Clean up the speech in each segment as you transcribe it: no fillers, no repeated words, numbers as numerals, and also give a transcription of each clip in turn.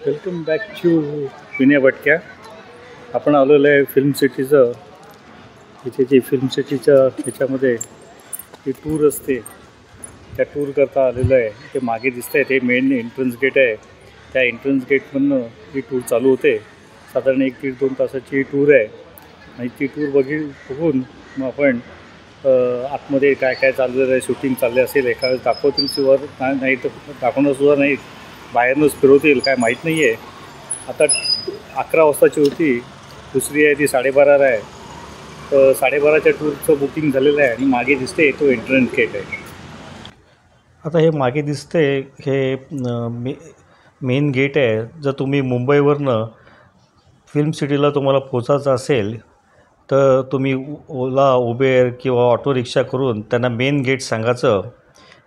Welcome back to Vinay भटक्या. आपण आलेलो आहे फिल्म सिटीचं. इथे जी फिल्म सिटीच्या ह्याच्यामध्ये जी टूर असते त्या टूर करता आलेलं आहे. ते मागे दिसतं आहे ते मेन एंट्रन्स गेट आहे. त्या एंट्रन्स गेटमधनं ही टूर चालू होते. साधारण 1-1.5-2 तासाची टूर आहे आणि ती टूर बघून मग आपण आतमध्ये काय काय चाललेलं आहे, शूटिंग चालले असेल एका वेळेस दाखवतील सुवर नाही तर दाखवणंसुद्धा नाही, बाहेरनंच फिरवतील काय माहीत नाही आहे. आता 11 वाजताची होती, दुसरी आहे ती 12:30 आहे. तर 12:30च्या टूरचं बुकिंग झालेलं आहे आणि मागे दिसते तो एंट्रन्स गेट आहे. आता हे मागे दिसते हे मेन गेट आहे. जर तुम्ही मुंबईवरनं फिल्म सिटीला तुम्हाला पोचायचं असेल तर तुम्ही ओला, उबेर किंवा ऑटो रिक्षा करून त्यांना मेन गेट सांगायचं.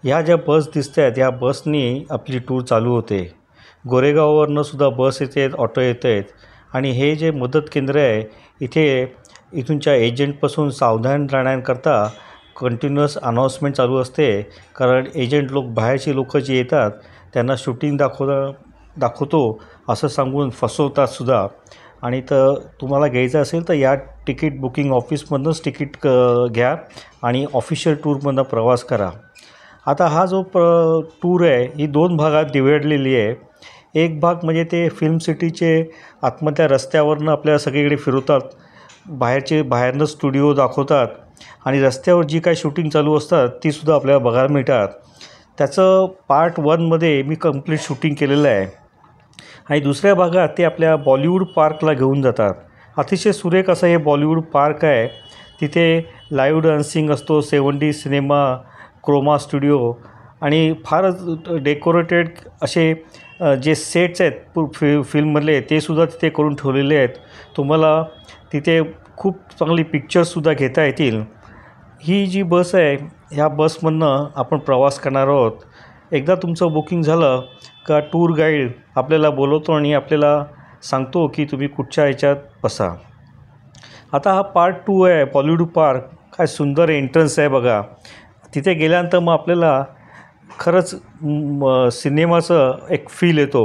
ह्या ज्या बस दिसत आहेत ह्या बसनी आपली टूर चालू होते. गोरेगाववरनं सुद्धा बस येत आहेत, ऑटो येत आहेत. आणि हे जे मदत केंद्र आहे इथूनच्या एजंटपासून सावधान राहण्याकरता कंटिन्युअस अनाऊन्समेंट चालू असते. कारण एजंट बाहेरची लोक जी येतात त्यांना शूटिंग दाखवतो असं सांगून फसवतातसुद्धा. आणि तर तुम्हाला घ्यायचं असेल तर या तिकीट बुकिंग ऑफिसमधूनच तिकीट घ्या आणि ऑफिशियल टूरमधून प्रवास करा. आता हा जो टूर आहे ही 2 भागात डिवाइडलेली आहे. एक भाग म्हणजे ते फिल्म सिटीचे आतमधल्या रस्त्यावरनं आपल्याला सगळीकडे फिरवतात, बाहेरनं स्टुडिओ दाखवतात आणि रस्त्यावर जी काय शूटिंग चालू असतात तीसुद्धा आपल्याला बघायला मिळतात. त्याचं पार्ट 1मध्ये मी कंप्लीट शूटिंग केलेलं आहे. आणि दुसऱ्या भागात ते आपल्या बॉलिवूड पार्कला घेऊन जातात. अतिशय सुरेख असं हे बॉलिवूड पार्क आहे. तिथे लाईव्ह डान्सिंग असतो, 70 सिनेमा, क्रोमा स्टुडिओ आणि फारच डेकोरेटेड असे जे सेट्स आहेत फिल्ममधले ते सुद्धा तिथे करून ठेवलेले आहेत. तुम्हाला तिथे खूप चांगली पिक्चर्ससुद्धा घेता येतील. ही जी बस आहे ह्या बसमधनं आपण प्रवास करणार आहोत. एकदा तुमचं बुकिंग झालं का टूर गाईड आपल्याला बोलवतो आणि आपल्याला सांगतो की तुम्ही कुठच्या ह्याच्यात बसा. आता हा पार्ट 2 आहे बॉलिवूड पार्क. काय सुंदर एंट्रन्स आहे बघा. तिथे गेल्यानंतर मग आपल्याला खरंच सिनेमाचं एक फील येतो.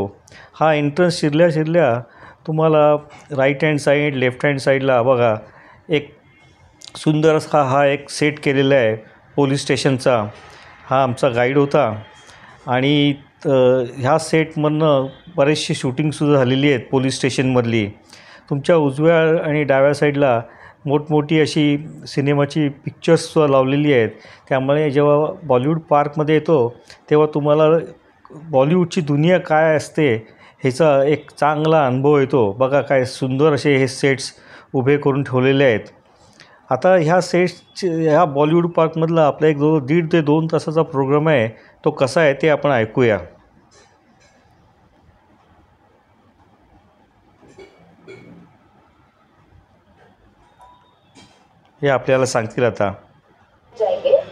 हा एंट्रन्स शिरल्या तुम्हाला right hand side, left hand साईडला बघा एक सुंदर असा हा एक सेट केलेला आहे पोलीस स्टेशनचा. हा आमचा गाईड होता आणि ह्या सेटमधनं बरेचशी शूटिंगसुद्धा झालेली आहेत पोलीस स्टेशनमधली. तुमच्या उजव्या आणि डाव्या साईडला मोठमोठी अशी सिनेमाची पिक्चर्ससुद्धा लावलेली आहेत. त्यामुळे जेव्हा बॉलिवूड पार्कमध्ये येतो तेव्हा तुम्हाला बॉलिवूडची दुनिया काय असते ह्याचा एक चांगला अनुभव येतो. बघा काय सुंदर असे हे सेट्स उभे करून ठेवलेले आहेत. आता ह्या बॉलिवूड पार्कमधला आपला एक 1.5 ते 2 तासाचा प्रोग्राम आहे. तो कसा आहे ते आपण ऐकूया. हे आपल्याला सांगतील आता.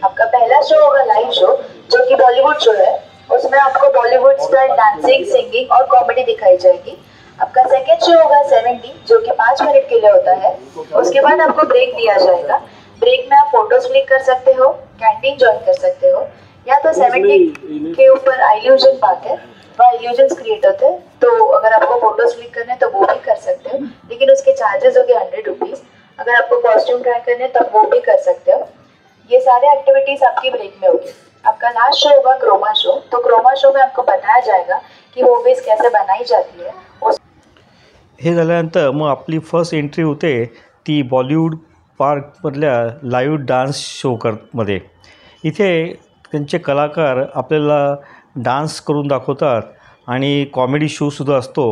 आपका पहला शो होगा लाइव शो जो कि बॉलीवुड शो है. उसमें आपको बॉलीवुड स्टाइल डांसिंग, सिंगिंग और कॉमेडी दिखाई जाएगी. आपका सेकंड शो होगा 70 जो कि 5 मिनट के लिए होता है. उसके बाद आपको ब्रेक दिया जाएगा. ब्रेक में आप फोटोज क्लिक कर सकते हो, कैंटीन ज्वाइन कर सकते हो या तो 70 के ऊपर इल्यूजन पार्क है, वहाँ इल्यूजन्स क्रिएट होते हैं. तो अगर आपको फोटोज क्लिक करने तो वो भी कर सकते हो, लेकिन उसके चार्जेस होंगे 100 रुपीज़. अगर आपको कॉस्ट्यूम ट्राई करने तब वो भी कर सकते हो. ये सारे एक्टिविटीज आपकी ब्रेक में होगी. आपका लास्ट शो होगा क्रोमा शो. तो क्रोमा शो में आपको बताया जाएगा कि मूवीज कैसे बनाई जाती है. हे झाल्यानंतर मग आपली फर्स्ट एंट्री होते ती बॉलिवूड पार्कमधल्या लाईव्ह डान्स मध्ये. इथे त्यांचे कलाकार आपल्याला डान्स करून दाखवतात आणि कॉमेडी शोसुद्धा असतो.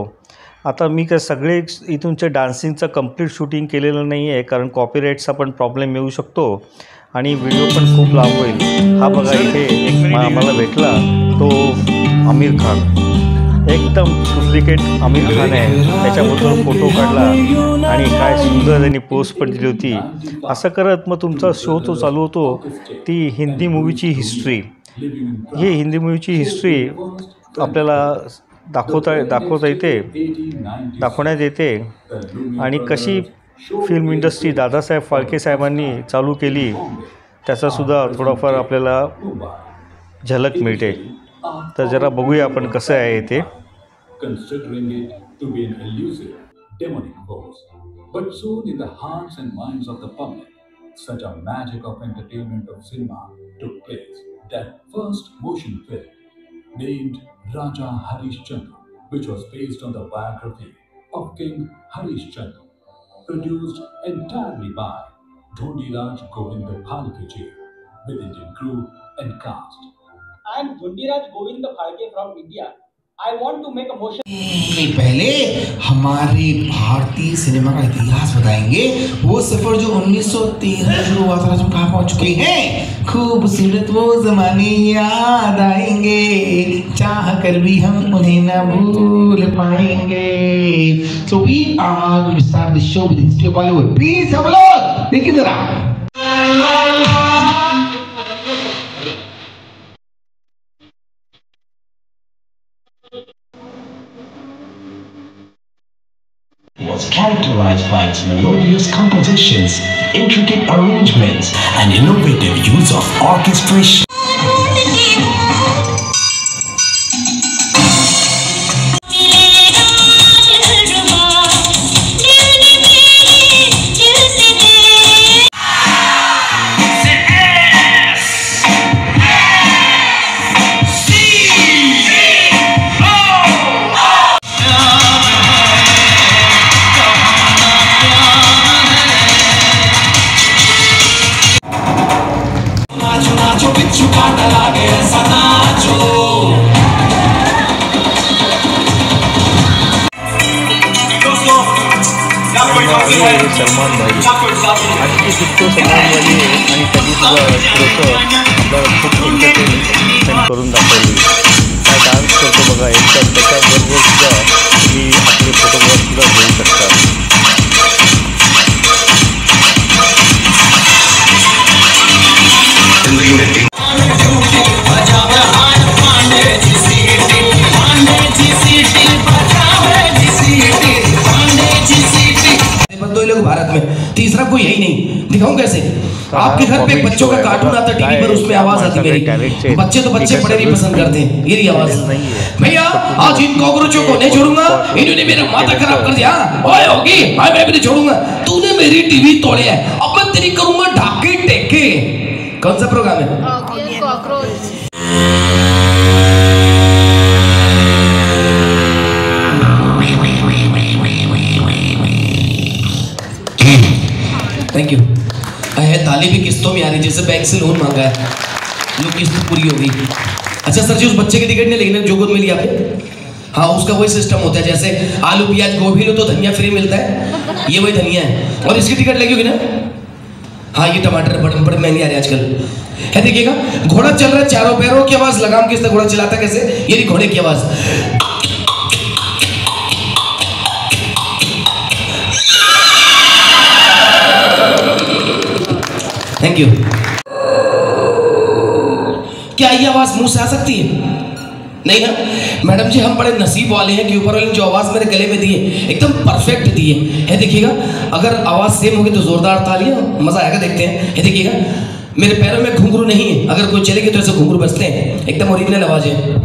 आता मी काय सगळे इथूनचे डान्सिंगचं कंप्लीट शूटिंग केलेलं नाही आहे कारण कॉपीराईटचा पण प्रॉब्लेम येऊ शकतो आणि व्हिडिओ पण खूप लांब होईल. हा बघा इथे एक आम्हाला भेटला तो आमिर खान. एकदम डुप्लिकेट आमिर खान आहे. त्याच्याबद्दल फोटो काढला आणि काय सुंदर त्यांनी पोस्ट पण दिली होती. असं करत मग तुमचा शो तो चालू होतो ती हिंदी मूवीची हिस्ट्री. ही हिंदी मूवीची हिस्ट्री आपल्याला दाखवण्यात येते आणि कशी फिल्म इंडस्ट्री दादासाहेब फाळके साहेबांनी चालू केली त्याचासुद्धा थोडाफार आपल्याला झलक मिळते. तर जरा बघूया आपण कसं आहे ते. considering it to be an elusive, demonic force. But soon, in the hearts and minds of the public, such a magic of entertainment of cinema took place. That first motion film, named Raja Harishchandra, which was based on the biography of King Harishchandra, produced entirely by Dhondiraj Govind Phalke ji, with Indian crew and cast. I am Dhondiraj Govind Phalke from India. I want to make a motion. पहले हमारे भारतीय cinema का इतिहास बताएंगे। वो सफर जो 1913 में शुरू हुआ था, हम कहाँ पहुँच चुके हैं। खूबसूरत वो जमाने याद आएंगे, चाह कर भी हम उन्हें ना भूल पाएंगे। So we are going to start the show with the history of Bollywood. Please have a look. देखिए जरा। Was characterized by its melodious compositions, intricate arrangements, and innovative use of orchestration. Salman भाई आणखी सुद्धा सलमान भाई आणि त्यांनी सुद्धा थोडंसं आपल्याला खूप एंटरटेन करून दाखवली। काय डान्स करतो बघा एकदम, त्याच्याबरोबर सुद्धा तुम्ही आपले फोटोग्राफ सुद्धा घेऊ शकता। दो लोग भारत में, तीसरा कोई यही नहीं। दिखाऊं कैसे? आपके घर पे बच्चों का कार्टून आता टीवी पर, उसमें आवाज आती मेरी। बच्चे तो बच्चे बड़े भी पसंद करते हैं ये आवाज। भैया आज इन कॉकरोचों को नहीं छोड़ूंगा, इन्होंने मेरा माथा खराब कर दिया। ओए होगी भाई, मैं भी नहीं छोड़ूंगा। तूने मेरी टीवी तोड़ी है, अब मैं तेरी करूंगा ढाके टेके। कौन सा प्रोग्राम है? कॉकरोच। Thank you. है ताली भी किस्तों में आ रही, जैसे बैंक से लोन मांगा है, जो किस्त पूरी हो गई। अच्छा सर जी, उस बच्चे की टिकट नहीं लेकिन जो गोद में लिया आपने? हाँ, उसका वही सिस्टम होता है, जैसे आलू प्याज गोभी लो तो धनिया फ्री मिलता है, ये वही धनिया है। और इसकी टिकट लगी होगी ना? हाँ, ये टमाटर बड़े बड़े महंगे आ रहे हैं आजकल। है देखिएगा, घोड़ा चल रहा है, चारों पैरों की आवाज लगाम किसने घोड़ा चलाता कैसे? ये घोड़े की आवाज। Thank you. क्या ये आवाज मुंह से आ सकती है? नहीं ना मैडम जी, हम बड़े नसीब वाले हैं कि ऊपर वाले जो आवाज मेरे गले में दिए एकदम परफेक्ट दिए है। देखिएगा, अगर आवाज सेम होगी तो जोरदार तालियां, मजा आएगा। देखते हैं, है देखिएगा, मेरे पैरों में घुंघरू नहीं है, अगर कोई चलेगी तो ऐसे घुंघरू बजते हैं, एकदम ओरिजिनल आवाज है।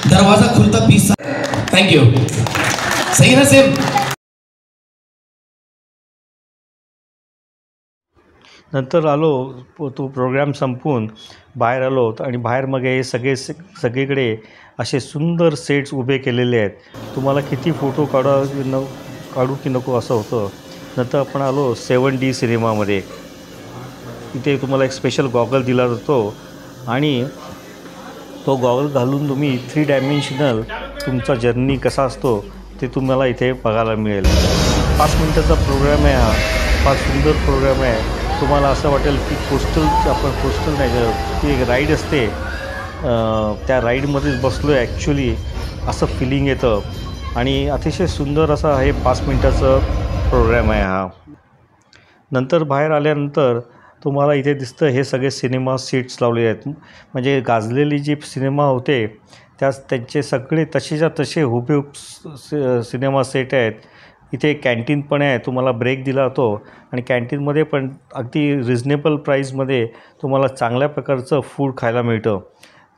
दरवाजा खुलता 20 साल। Thank you. सही है ना सेम? नंतर आलो, तो प्रोग्राम संपवून बाहेर आलो आणि बाहेर मग हे सगळीकडे असे सुंदर सेट्स उभे केलेले आहेत। तुम्हाला किती फोटो काढू की नको असं होतं। नंतर आपण आलो 7D सिनेमामध्ये। इथे तुम्हाला एक स्पेशल गॉगल दिला जातो आणि तो गॉगल घालून तुम्ही 3 डायमेन्शनल तुमचा जर्नी कसा असतो ते तुम्हाला इथे बघायला मिळेल। 5 मिनिटाचा प्रोग्राम आहे हा, फार सुंदर प्रोग्राम आहे। तुम्हाला असं वाटेल की पोस्टल नाही, ती एक राईड असते, त्या राईडमध्येच बसलो आहे ॲक्च्युली असं फिलिंग येतं आणि अतिशय सुंदर असा हे 5 मिनिटाचं प्रोग्राम आहे हा। नंतर बाहेर आल्यानंतर तुम्हाला इथे दिसतं हे सगळे सिनेमा सीट्स लावलेले आहेत. म्हणजे गाजलेली जी सिनेमा होते त्यांचे सगळे तसेच्या तसे हुबेहूब सिनेमा सेट आहेत. इथे कॅन्टीन पण आहे, तुम्हाला ब्रेक दिला जातो आणि कॅन्टीनमध्ये पण अगदी रिजनेबल प्राईसमध्ये तुम्हाला चांगल्या प्रकारचं फूड खायला मिळतं.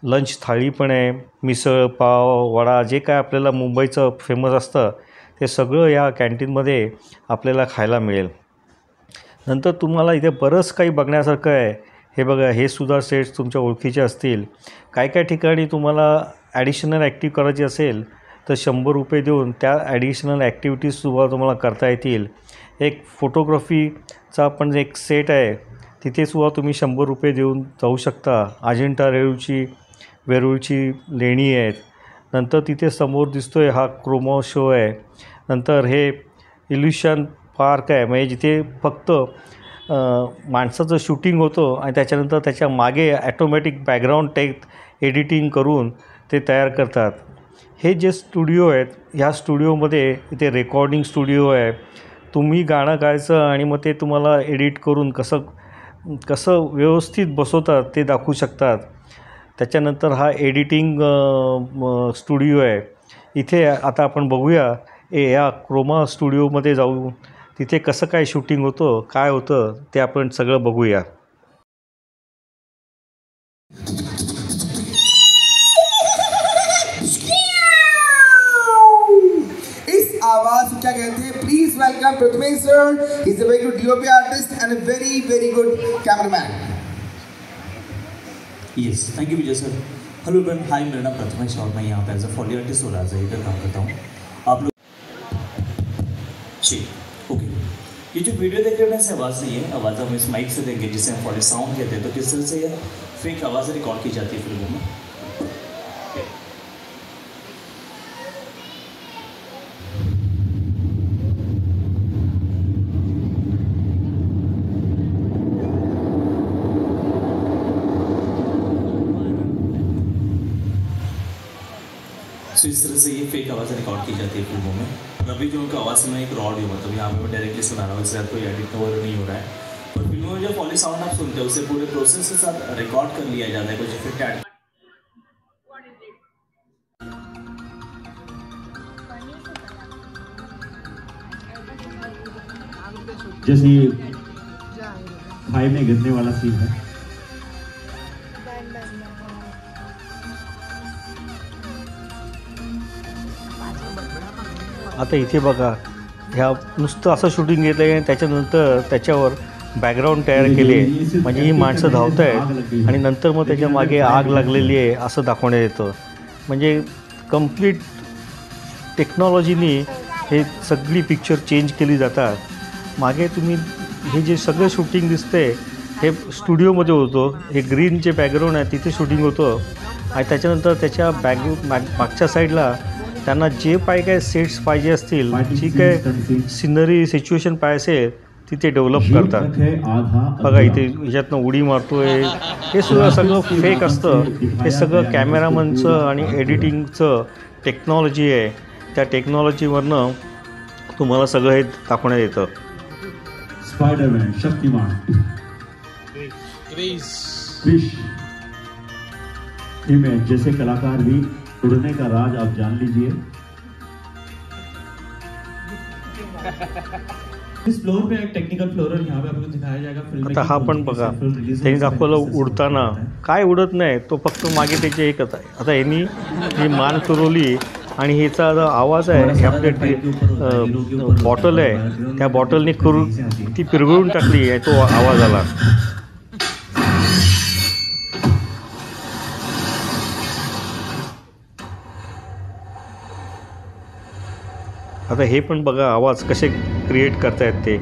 लंच थाळी पण आहे, मिसळ पाव वडा जे काय आपल्याला मुंबईचं फेमस असतं ते सगळं या कॅन्टीनमध्ये आपल्याला खायला मिळेल. नंतर तुम्हाला इथे बरंच काही बघण्यासारखं आहे. हे बघा, हे सुद्धा सेट्स तुमच्या ओळखीचे असतील. काय ठिकाणी तुम्हाला ॲडिशनल ॲक्टिव्ह करायची असेल तर 100 रुपये देऊन त्या ॲडिशनल ॲक्टिव्हिटीजसुद्धा तुम्हाला करता येतील. एक फोटोग्राफीचा पण एक सेट आहे, तिथेसुद्धा तुम्ही 100 रुपये देऊन जाऊ शकता. अजिंठा वेरूळची लेणी आहेत. नंतर तिथे समोर दिसतो आहे हा क्रोमा शो आहे. नंतर हे इल्युशन पार्क आहे, म्हणजे जिथे फक्त माणसाचं शूटिंग होतं आणि त्याच्यानंतर त्याच्या मागे ॲटोमॅटिक बॅकग्राऊंड एडिटिंग करून ते तयार करतात. हे जे स्टुडिओ आहेत, ह्या स्टुडिओमध्ये इथे रेकॉर्डिंग स्टुडिओ आहे. तुम्ही गाणं गायचं आणि मग ते तुम्हाला एडिट करून कसं व्यवस्थित बसवतात ते दाखवू शकतात. त्याच्यानंतर हा एडिटिंग स्टुडिओ आहे. इथे आता आपण बघूया या क्रोमा स्टुडिओमध्ये जाऊ, तिथे कसं काय शूटिंग होतं, काय होतं ते आपण सगळं बघूया. इस आवाज क्या कहते हैं, please welcome Prathamesh sir. He is a very good DOP artist and a very good cameraman. Yes, thank you Vijay sir. Hello everyone, hi, मेरा नाम प्रथमेश और मैं यहाँ पे एज अ फॉली आर्टिस्ट और एज एडिटर काम करता हूँ. आप लोग जी ओके, ये जो वीडियो देख रहे हैं इससे आवाज़ नहीं है, आवाज़ हम इस माइक से देंगे जिसे हम फॉली साउंड कहते हैं. तो किस तरह से यह फेक आवाज़ रिकॉर्ड की जाती है फिल्मों में. तो इस तरह से ये फेक आवाज़ रिकॉर्ड की जाती है फिल्मों में. और अभी जो उनका आवाज़ सुना एक रॉड ही मतलब यहाँ पे मैं डायरेक्टली सुना रहा हूँ, इससे कोई एडिट वगैरह नहीं हो रहा है. और फिल्मों में जो फॉली साउंड आप सुनते हो उसे पूरे प्रोसेस के साथ रिकॉर्ड कर लिया जाता है, कुछ इफेक्ट ऐड. जैसे खाई में गिरने वाला सीन है. आता इथे बघा, ह्या नुसतं असं शूटिंग घेतलं आहे आणि त्याच्यानंतर त्याच्यावर बॅकग्राऊंड तयार केले. म्हणजे ही माणसं धावत आहेत आणि नंतर मग त्याच्या मागे आग लागलेली आहे असं दाखवण्यात येतं. म्हणजे कंप्लीट टेक्नॉलॉजीनी हे सगळी पिक्चर चेंज केली जातात. मागे तुम्ही हे जे सगळं शूटिंग दिसते हे स्टुडिओमध्ये होतं. हे ग्रीन जे बॅकग्राऊंड आहे तिथे शूटिंग होतं आणि त्याच्यानंतर त्याच्या मागच्या साईडला त्यांना जे काय सेट्स पाहिजे असतील, जी काय सिनरी सिच्युएशन पाहिजे असेल तिथे डेव्हलप करतात. बघा इथे ह्याच्यातनं उडी मारतोय, हे सुद्धा सगळं फेक असतं. हे सगळं कॅमेरामनचं आणि एडिटिंगचं टेक्नॉलॉजी आहे. त्या टेक्नॉलॉजीवरनं तुम्हाला सगळं हे दाखवण्यात येतं. स्पाइडरमैन, शक्तिमान, फिश, इमेज जैसे कलाकार भी उड़ने का राज आप जान लीजिए. इस फ्लोर पे एक टेक्निकल फ्लोर है, यहाँ पे आपको दिखाया जाएगा. आता हा पण बघा, त्यांनी दाखवलं उडताना. काय उडत नाही, तो फक्त मागे त्याचे एकच आहे. आता यांनी ही मान फिरवली आणि ह्याचा जो आवाज आहे, हे आपले बॉटल आहे त्या बॉटलने ती पिरघळून टाकली आहे, तो आवाज आला. आता हे पण बघा आवाज कसे क्रिएट करतायत ते.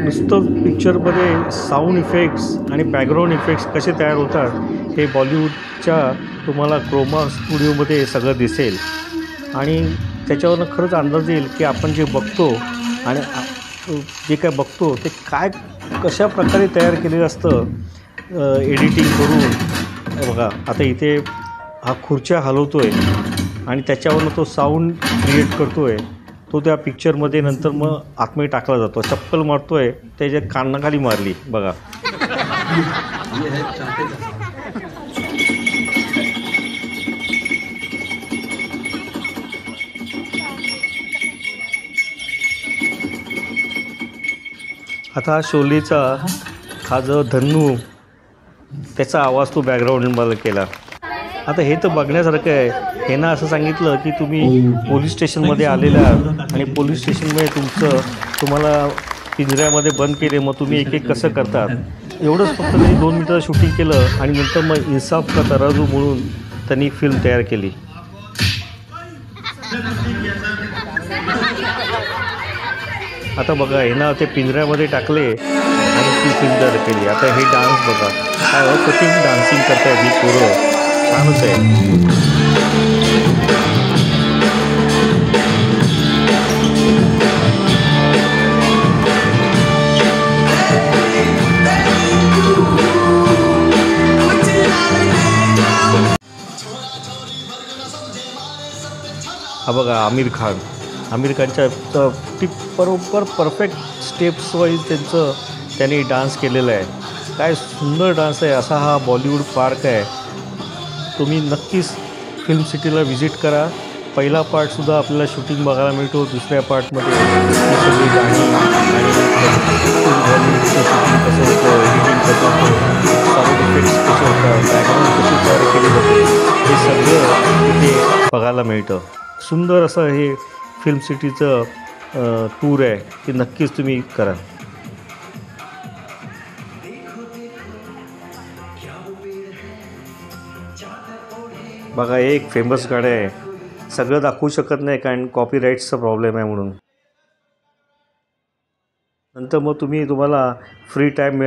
नुसतं पिक्चरमध्ये साऊंड इफेक्ट्स आणि बॅकग्राऊंड इफेक्ट्स कसे तयार होतात हे बॉलिवूडच्या तुम्हाला क्रोमा स्टुडिओमध्ये सगळं दिसेल आणि त्याच्यावरनं खरंच अंदाज येईल की आपण जे बघतो आणि जे काय बघतो ते काय कशा प्रकारे तयार केलेलं असतं एडिटिंग करून. बघा आता इथे हा खुर्च्या हलवतो आहे आणि त्याच्यावरनं तो साऊंड क्रिएट करतो आहे. तो त्या पिक्चरमध्ये नंतर मग आतमध्ये टाकला जातो. चप्पल मारतोय त्याच्या कानाखाली मारली बघा. आता शोलेचा हा जो धन्नू त्याचा आवाज तो बॅकग्राऊंडमध्ये केला. आता हे तर बघण्यासारखं आहे. हे ना असं सांगितलं की तुम्ही पोलीस स्टेशनमध्ये आलेला आहात आणि पोलीस स्टेशनमध्ये तुम्हाला पिंजऱ्यामध्ये बंद केले, मग तुम्ही एक एक कसं करतात एवढंच फक्त त्यांनी 2 मिनिटं शूटिंग केलं आणि नंतर मग इन्साफ का तराजू म्हणून त्यांनी फिल्म तयार केली. आता बघा हे ना ते पिंजऱ्यामध्ये टाकले आणि ती फिल्म तयार केली. आता हे डान्स बघा काय अप्रतिम डान्सिंग करतायत ही पोरं. छानच आहे. हा बघा आमिर खानच्या बरोबर परफेक्ट स्टेप्स वाईज त्यांनी डान्स केलेला आहे. काय सुंदर डान्स आहे. असा हा बॉलिवूड पार्क आहे. तुम्ही नक्कीच फिल्म सिटीला व्हिजिट करा. पहिला पार्टसुद्धा आपल्याला शूटिंग बघायला मिळतो. दुसऱ्या पार्टमध्ये ही सगळी गाणी आणि शूटिंग कसं होतं, एडिटिंग कसं होतं, साऊंड इफेक्ट्स कसे होतात, बॅकग्राऊंड कशी तयारी केली जाते, हे सगळं इथे बघायला मिळतं. सुंदर असं हे फिल्म सिटीचं टूर आहे. ते नक्कीच तुम्ही करा. बघा एक फेमस गाणं आहे. सगळं दाखवू शकत नाही कारण कॉपीराईट्सचा प्रॉब्लेम आहे म्हणून. नंतर मग तुम्हाला फ्री टाईम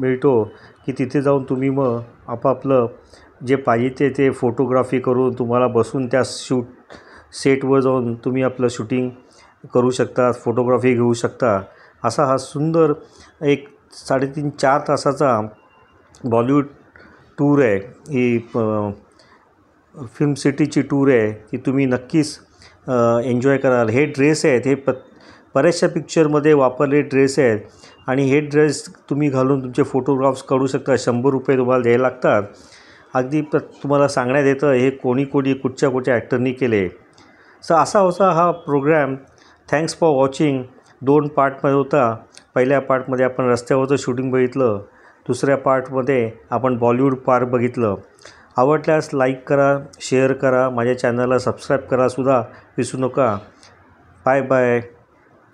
मिळतो की तिथे जाऊन तुम्ही मग आपापलं जे पाहिजे ते फोटोग्राफी करून तुम्हाला बसून त्या सेटवर जाऊन तुम्ही आपलं शूटिंग करू शकता, फोटोग्राफी घेऊ शकता. असा हा सुंदर एक 3.5-4 तासाचा बॉलिवूड टूर आहे. ही फिल्म सिटीची टूर आहे की तुम्ही नक्कीच एन्जॉय कराल. हे ड्रेस आहेत, हे बऱ्याचशा पिक्चरमध्ये वापरले ड्रेस आहेत आणि हे ड्रेस तुम्ही घालून तुमचे फोटोग्राफ्स काढू शकता. 100 रुपये तुम्हाला द्यायला लागतात. अगदी तुम्हाला सांगण्यात येतं हे कोणी कुठच्या ॲक्टरनी केले. असा हा प्रोग्राम. Thanks for watching. 2 पार्टमध्ये होता. पहिल्या पार्टमध्ये आपण रस्त्यावरचं शूटिंग बघितलं. दुसऱ्या पार्टमध्ये आपण बॉलिवूड पार्क बघितलं. आवडल्यास लाईक करा, शेअर करा, माझ्या चॅनलला सबस्क्राईब करासुद्धा विसरू नका. Bye bye.